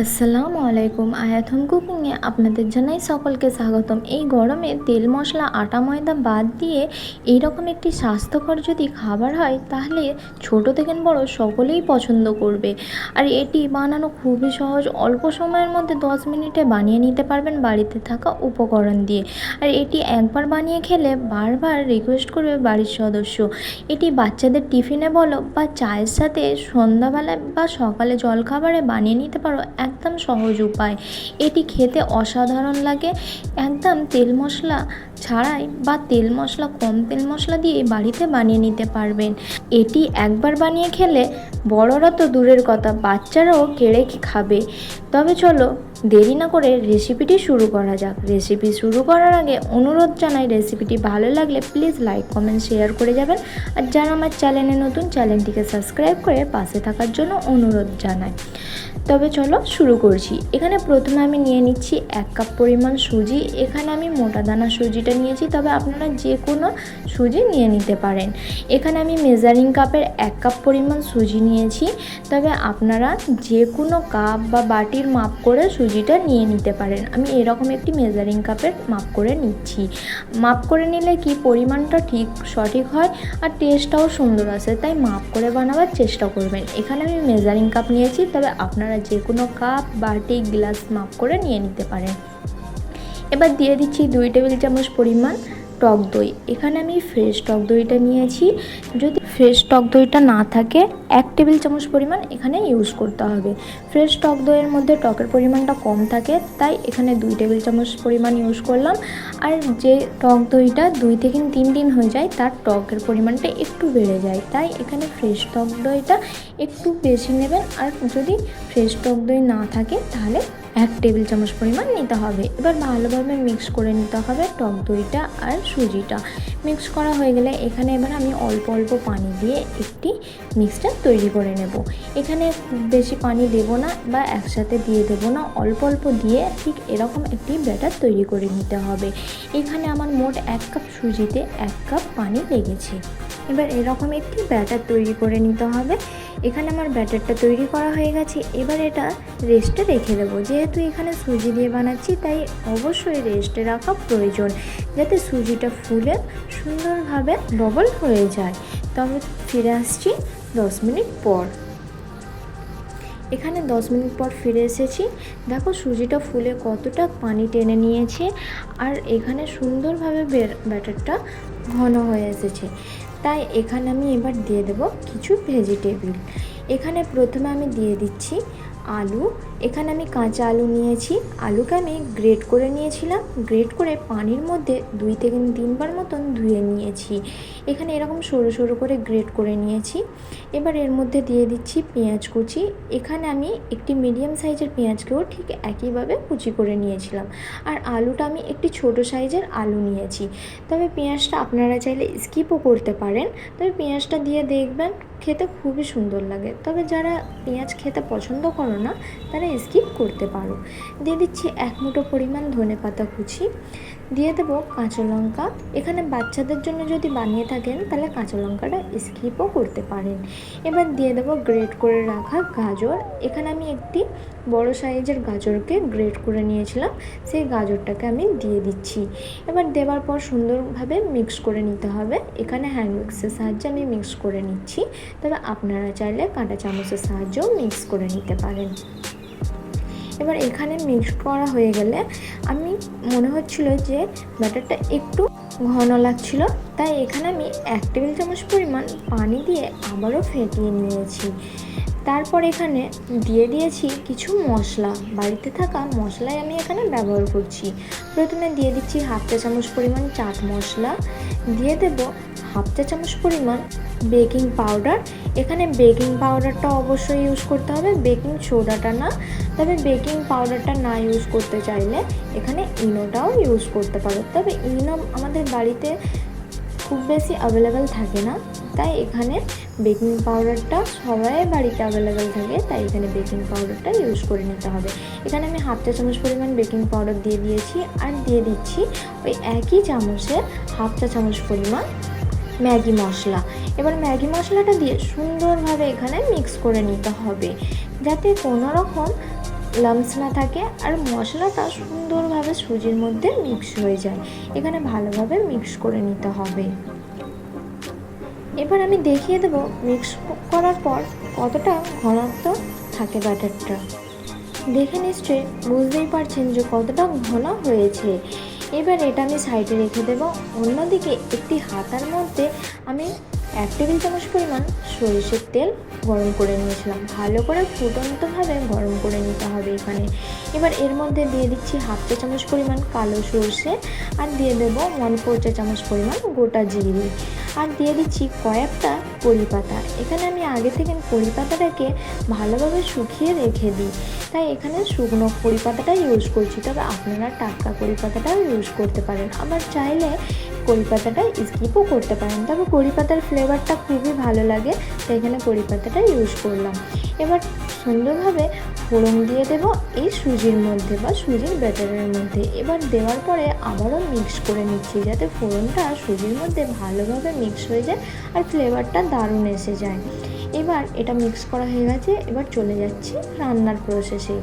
আসসালামু আলাইকুম। আয়াথম কুকিংয়ে আপনাদের জানাই সকলকে স্বাগতম। এই গরমে তেল মশলা আটা ময়দা বাদ দিয়ে এইরকম একটি স্বাস্থ্যকর যদি খাবার হয় তাহলে ছোট থেকে বড় সকলেই পছন্দ করবে। আর এটি বানানো খুবই সহজ, অল্প সময়ের মধ্যে 10 মিনিটে বানিয়ে নিতে পারবেন বাড়িতে থাকা উপকরণ দিয়ে। আর এটি একবার বানিয়ে খেলে বারবার রিকোয়েস্ট করবে বাড়ির সদস্য। এটি বাচ্চাদের টিফিনে বলো বা চায়ের সাথে সন্ধ্যাবেলায় বা সকালে জলখাবারে বানিয়ে নিতে পারো, একদম সহজ উপায়। এটি খেতে অসাধারণ লাগে, একদম তেল মশলা ছাড়াই বা তেল মশলা কম তেল মশলা দিয়ে বাড়িতে বানিয়ে নিতে পারবেন। এটি একবার বানিয়ে খেলে বড়রা তো দূরের কথা, বাচ্চারাও কেড়ে খাবে। তবে চলো দেরি না করে রেসিপিটি শুরু করা যাক। রেসিপি শুরু করার আগে অনুরোধ জানাই, রেসিপিটি ভালো লাগলে প্লিজ লাইক কমেন্ট শেয়ার করে যাবেন। আর যারা আমার চ্যানেলে নতুন, চ্যানেলটিকে সাবস্ক্রাইব করে পাশে থাকার জন্য অনুরোধ জানাই। তবে চলো শুরু করছি। এখানে প্রথমে আমি নিয়ে নিচ্ছি 1 কাপ পরিমাণ সুজি। এখানে আমি মোটা দানা সুজিটা নিয়েছি, তবে আপনারা যে কোনো সুজি নিয়ে নিতে পারেন। এখানে আমি মেজারিং কাপের 1 কাপ পরিমাণ সুজি নিয়েছি, তবে আপনারা যে কোনো কাপ বা বাটির মাপ করে সুজিটা নিয়ে নিতে পারেন। আমি এরকম একটি মেজারিং কাপের মাপ করে নিচ্ছি। মাপ করে নিলে কি পরিমাণটা ঠিক সঠিক হয় আর টেস্টটাও সুন্দর আসে, তাই মাপ করে বানাবার চেষ্টা করবেন। এখানে আমি মেজারিং কাপ নিয়েছি, তবে আপনারা যে কোনো কাপ বাটি গ্লাস মাপ করে নিয়ে নিতে পারেন। এবার দিয়ে দিচ্ছি 2 টেবিল চামচ পরিমাণ টক দই। এখানে আমি ফ্রেশ টক দইটা নিয়েছি, যদি ফ্রেশ টক দইটা না থাকে 1 টেবিল চামচ পরিমাণ এখানে ইউজ করতে হবে। ফ্রেশ টক দইয়ের মধ্যে টকের পরিমাণটা কম থাকে, তাই এখানে 2 টেবিল চামচ পরিমাণ ইউজ করলাম। আর যে টক দইটা 2 থেকে 3 দিন হয়ে যায় তার টকের পরিমাণটা একটু বেড়ে যায়, তাই এখানে ফ্রেশ টক দইটা একটু বেশি নেবেন। আর যদি ফ্রেশ টক দই না থাকে তাহলে 1 টেবিল চামচ পরিমাণ নিতে হবে। এবার ভালোভাবে মিক্স করে নিতে হবে টক দইটা আর সুজিটা। মিক্স করা হয়ে গেলে এখানে এবার আমি অল্প অল্প পানি দিয়ে একটি মিক্সচার তৈরি করে নেব। এখানে বেশি পানি দেব না বা একসাথে দিয়ে দেব না, অল্প অল্প দিয়ে ঠিক এরকম একটি ব্যাটার তৈরি করে নিতে হবে। এখানে আমার মোট 1 কাপ সুজিতে 1 কাপ পানি লেগেছে। এবার এরকম একটি ব্যাটার তৈরি করে নিতে হবে। এখানে আমার ব্যাটারটা তৈরি করা হয়ে গেছে। এবার এটা রেস্টে রেখে দেবো। যেহেতু এখানে সুজি দিয়ে বানাচ্ছি তাই অবশ্যই রেস্টে রাখা প্রয়োজন, যাতে সুজিটা ফুলে সুন্দরভাবে ডবল হয়ে যায়। তবে ফিরে আসছি 10 মিনিট পর। এখানে 10 মিনিট পর ফিরে এসেছি। দেখো সুজিটা ফুলে কতটা পানি টেনে নিয়েছে, আর এখানে সুন্দরভাবে ব্যাটারটা ঘন হয়ে এসেছে। তাই এখানে আমি এবার দিয়ে দেব কিছু ভেজিটেবিল। এখানে প্রথমে আমি দিয়ে দিচ্ছি আলু। এখানে আমি কাঁচা আলু নিয়েছি। আলুকে আমি গ্রেট করে নিয়েছিলাম, গ্রেট করে পানির মধ্যে 2 থেকে 3 বার মতন ধুয়ে নিয়েছি। এখানে এরকম সরু সরু করে গ্রেট করে নিয়েছি। এবার এর মধ্যে দিয়ে দিচ্ছি পেঁয়াজ কুচি। এখানে আমি একটি মিডিয়াম সাইজের পেঁয়াজকেও ঠিক একইভাবে কুচি করে নিয়েছিলাম। আর আলুটা আমি একটি ছোট সাইজের আলু নিয়েছি, তবে পেঁয়াজটা আপনারা চাইলে স্কিপও করতে পারেন। তবে পেঁয়াজটা দিয়ে দেখবেন খেতে খুবই সুন্দর লাগে। তবে যারা পেঁয়াজ খেতে পছন্দ করো না তারা স্কিপ করতে পারো। দিয়ে দিচ্ছি 1 মুঠো পরিমাণ ধনেপাতা কুচি। দিয়ে দেবো কাঁচা লঙ্কা। এখানে বাচ্চাদের জন্য যদি বানিয়ে থাকেন তাহলে কাঁচা লঙ্কাটা স্কিপও করতে পারেন। এবার দিয়ে দেবো গ্রেট করে রাখা গাজর। এখানে আমি একটি বড় সাইজের গাজরকে গ্রেট করে নিয়েছিলাম, সেই গাজরটাকে আমি দিয়ে দিচ্ছি। এবার দেওয়ার পর সুন্দরভাবে মিক্স করে নিতে হবে। এখানে হ্যান্ড মিক্সের সাহায্যে আমি মিক্স করে নিচ্ছি, তবে আপনারা চাইলে কাঁটা চামচের সাহায্যেও মিক্স করে নিতে পারেন। এবার এখানে মিক্স করা হয়ে গেলে আমি মনে হচ্ছিল যে ব্যাটারটা একটু ঘন লাগছিল, তাই এখানে আমি 1 টেবিল চামচ পরিমাণ পানি দিয়ে আবারও ফেটিয়ে নিয়েছি। তারপর এখানে দিয়ে দিয়েছি কিছু মশলা, বাড়িতে থাকা মশলাই আমি এখানে ব্যবহার করছি। প্রথমে দিয়ে দিচ্ছি 1/2 চা চামচ পরিমাণ চাট মশলা। দিয়ে দেব 1/2 চা চামচ পরিমাণ বেকিং পাউডার। এখানে বেকিং পাউডারটা অবশ্যই ইউজ করতে হবে, বেকিং সোডাটা না। তবে বেকিং পাউডারটা না ইউজ করতে চাইলে এখানে ইনোটাও ইউজ করতে পারো, তবে ইনো আমাদের বাড়িতে খুব বেশি অ্যাভেলেবেল থাকে না, তাই এখানে বেকিং পাউডারটা সবাই বাড়িতে অ্যাভেলেবেল থাকে, তাই এখানে বেকিং পাউডারটা ইউজ করে নিতে হবে। এখানে আমি 1/2 চা চামচ পরিমাণ বেকিং পাউডার দিয়ে দিয়েছি। আর দিয়ে দিচ্ছি ওই একই চামচে 1/2 চা চামচ পরিমাণ ম্যাগি মশলা। এবার ম্যাগি মশলাটা দিয়ে সুন্দরভাবে এখানে মিক্স করে নিতে হবে, যাতে কোনো রকম লাম্পস না থাকে আর মশলাটা সুন্দরভাবে সুজির মধ্যে মিক্স হয়ে যায়। এখানে ভালোভাবে মিক্স করে নিতে হবে। এবার আমি দেখিয়ে দেবো মিক্স করার পর কতটা ঘনত্ব থাকে ব্যাটারটা। দেখে নিশ্চয়ই বুঝতেই পারছেন যে কতটা ঘন হয়েছে। এবার এটা আমি সাইডে রেখে দেবো। অন্যদিকে একটি হাতার মধ্যে আমি 1 টেবিল চামচ পরিমাণ সরিষার তেল গরম করে নিয়েছিলাম। ভালো করে ফুটন্তভাবে গরম করে নিতে হবে এখানে। এবার এর মধ্যে দিয়ে দিচ্ছি 1/2 চা চামচ পরিমাণ কালো সর্ষে, আর দিয়ে দেবো 1/4 চা চামচ পরিমাণ গোটা জিরে, আর দিয়ে দিচ্ছি কয়েকটা কড়ি পাতা। এখানে আমি আগে থেকে কড়ি পাতাটাকে ভালোভাবে শুকিয়ে রেখে দিই, তাই এখানে শুকনো কড়ি পাতাটা ইউজ করছি। তবে আপনারা টাটকা কড়ি পাতাটাও ইউজ করতে পারেন, আবার চাইলে কড়ি পাতাটা স্কিপও করতে পারেন। তবে কড়ি পাতার ফ্লেভারটা খুবই ভালো লাগে, তাই এখানে কড়ি পাতাটা ইউজ করলাম। এবার সুন্দরভাবে ফোড়ন দিয়ে দেব এই সুজির মধ্যে বা সুজির ব্যাটারের মধ্যে। এবার দেওয়ার পরে আবারও মিক্স করে নিচ্ছি, যাতে ফোড়নটা সুজির মধ্যে ভালোভাবে মিক্স হয়ে যায় আর ফ্লেভারটা দারুণ এসে যায়। এবার এটা মিক্স করা হয়ে গেছে। এবার চলে যাচ্ছি রান্নার প্রসেসে।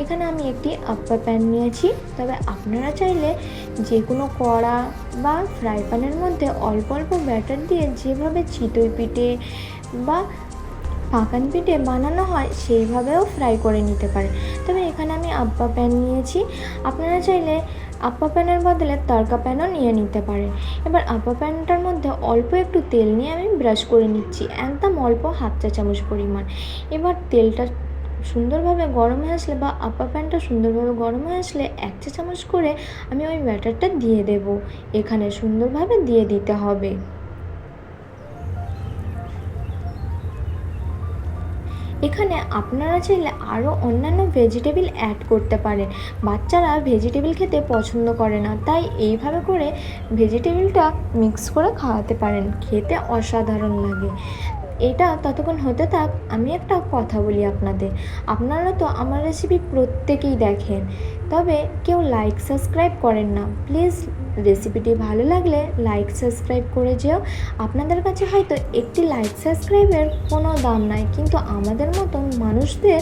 এখানে আমি একটি আপ্পা প্যান নিয়েছি, তবে আপনারা চাইলে যে কোনো কড়া বা ফ্রাই প্যানের মধ্যে অল্প অল্প ব্যাটার দিয়ে যেভাবে চিতই পিঠে বা পাকান পিঠে বানানো হয় সেইভাবেও ফ্রাই করে নিতে পারেন। তবে এখানে আমি আপ্পা প্যান নিয়েছি, আপনারা চাইলে আপ্পা প্যানের বদলে তড়কা প্যানও নিয়ে নিতে পারেন। এবার আপ্পা প্যানটার মধ্যে অল্প একটু তেল নিয়ে আমি ব্রাশ করে নিচ্ছি, একদম অল্প 1/2 চা চামচ পরিমাণ। এবার তেলটা সুন্দরভাবে গরম হয়ে আসলে বা আপ্পা প্যানটা সুন্দরভাবে গরম হয়ে আসলে 1 চা চামচ করে আমি ওই ব্যাটারটা দিয়ে দেব। এখানে সুন্দরভাবে দিয়ে দিতে হবে। এখানে আপনারা চাইলে আরও অন্যান্য ভেজিটেবল অ্যাড করতে পারেন। বাচ্চারা ভেজিটেবল খেতে পছন্দ করে না, তাই এইভাবে করে ভেজিটেবলটা মিক্স করে খাওয়াতে পারেন, খেতে অসাধারণ লাগে। এটা ততক্ষণ হতে থাক, আমি একটা কথা বলি আপনাদের। আপনারা তো আমার রেসিপি প্রত্যেকেই দেখেন, তবে কেউ লাইক সাবস্ক্রাইব করেন না। প্লিজ রেসিপিটি ভালো লাগলে লাইক সাবস্ক্রাইব করে যেও। আপনাদের কাছে হয়তো একটি লাইক সাবস্ক্রাইবের কোনো দাম নাই, কিন্তু আমাদের মতন মানুষদের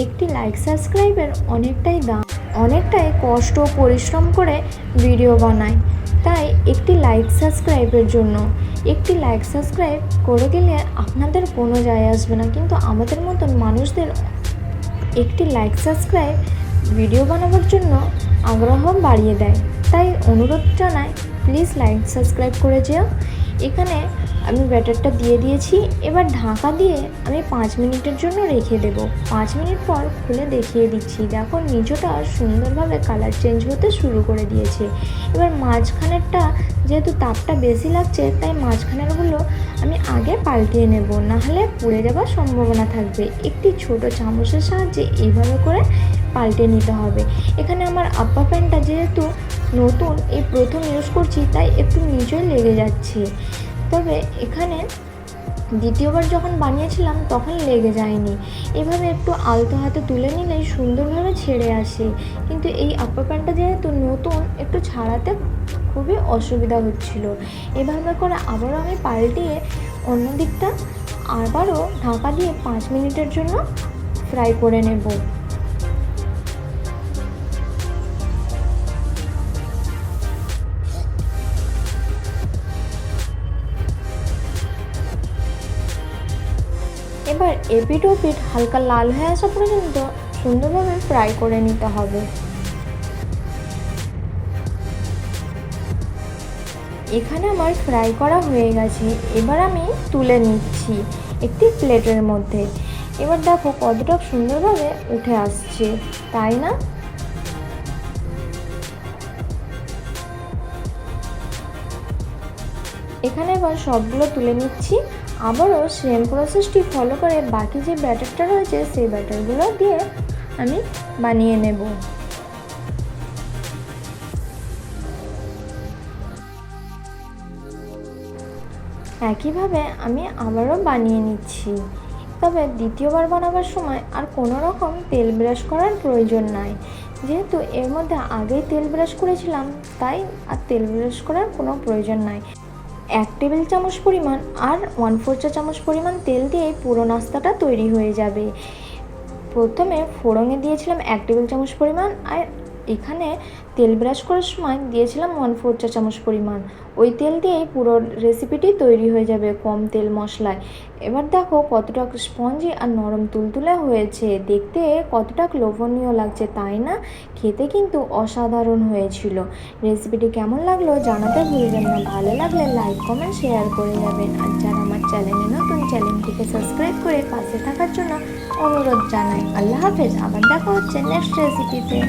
একটি লাইক সাবস্ক্রাইবের অনেকটাই দাম, অনেকটাই কষ্ট পরিশ্রম করে ভিডিও বানায়। তাই একটি লাইক সাবস্ক্রাইবের জন্য একটি লাইক সাবস্ক্রাইব করে গেলে আপনাদের কোনো যায় আসবে না, কিন্তু আমাদের মতন মানুষদের একটি লাইক সাবস্ক্রাইব ভিডিও বানাবার জন্য আগ্রহ বাড়িয়ে দেয়। তাই অনুরোধ জানাই, প্লিজ লাইক সাবস্ক্রাইব করে যেও। এখানে আমি ব্যাটারটা দিয়ে দিয়েছি। এবার ঢাকা দিয়ে আমি 5 মিনিটের জন্য রেখে দেব। 5 মিনিট পর খুলে দেখিয়ে দিচ্ছি, দেখো নিচটা সুন্দরভাবে কালার চেঞ্জ হতে শুরু করে দিয়েছে। এবার মাঝখানেরটা যেহেতু তাপটা বেশি লাগছে, তাই মাঝখানেরগুলো আমি আগে পাল্টিয়ে নেব, নাহলে পুড়ে যাওয়ার সম্ভাবনা থাকবে। একটি ছোট চামচের সাহায্যে এইভাবে করে পাল্টে নিতে হবে। এখানে আমার আপ্পা প্যানটা যেহেতু নতুন, এই প্রথম ইউজ করছি, তাই একটু নিচেই লেগে যাচ্ছে। তবে এখানে দ্বিতীয়বার যখন বানিয়েছিলাম তখন লেগে যায়নি। এভাবে একটু আলতো হাতে তুলে নিলেই সুন্দরভাবে ছেড়ে আসে, কিন্তু এই আপ্পা প্যানটা যেহেতু নতুন, একটু ছাড়াতে খুবই অসুবিধা হচ্ছিল। এভাবে করে আবারও আমি পাল্টিয়ে অন্য দিকটা আবারও ঢাকা দিয়ে 5 মিনিটের জন্য ফ্রাই করে নেব। এবার এপিট ওপিট হালকা লাল হয়ে আসা পর্যন্ত সুন্দরভাবে ফ্রাই করে নিতে হবে। এখানে আমার ফ্রাই করা হয়ে গেছে। এবার আমি তুলে নিচ্ছি একটি প্লেটের মধ্যে। এবার দেখো কতটা সুন্দরভাবে উঠে আসছে, তাই না? এখানে এবার সবগুলো তুলে নিচ্ছি। আবারও সেম প্রসেসটি ফলো করে বাকি যে ব্যাটারটা রয়েছে সেই ব্যাটারগুলো দিয়ে আমি বানিয়ে নেব। একইভাবে আমি আবারও বানিয়ে নিচ্ছি। তবে দ্বিতীয়বার বানাবার সময় আর কোনো রকম তেল ব্রাশ করার প্রয়োজন নাই, যেহেতু এর মধ্যে আগেই তেল ব্রাশ করেছিলাম, তাই আর তেল ব্রাশ করার কোনো প্রয়োজন নাই। 1 টেবিল চামচ পরিমাণ আর 1/4 চা চামচ পরিমাণ তেল দিয়ে পুরো নাস্তাটা তৈরি হয়ে যাবে। প্রথমে ফোড়নে দিয়েছিলাম 1 টেবিল চামচ পরিমাণ, আর এখানে তেল ব্রাশ করার সময় দিয়েছিলাম 1/4 চা চামচ পরিমাণ। ওই তেল দিয়েই পুরো রেসিপিটি তৈরি হয়ে যাবে কম তেল মশলায়। এবার দেখো কতটা স্পঞ্জি আর নরম তুলতুলে হয়েছে, দেখতে কতটা লোভনীয় লাগছে তাই না? খেতে কিন্তু অসাধারণ হয়েছিল। রেসিপিটি কেমন লাগলো জানাতে ভুলবেন না। ভালো লাগলে লাইক কমেন্ট শেয়ার করে যাবেন, আর যারা আমার চ্যানেলে নতুন চ্যানেলটিকে সাবস্ক্রাইব করে পাশে থাকার জন্য অনুরোধ জানাই। আল্লাহ হাফেজ, আবার দেখা হচ্ছে নেক্সট রেসিপিতে।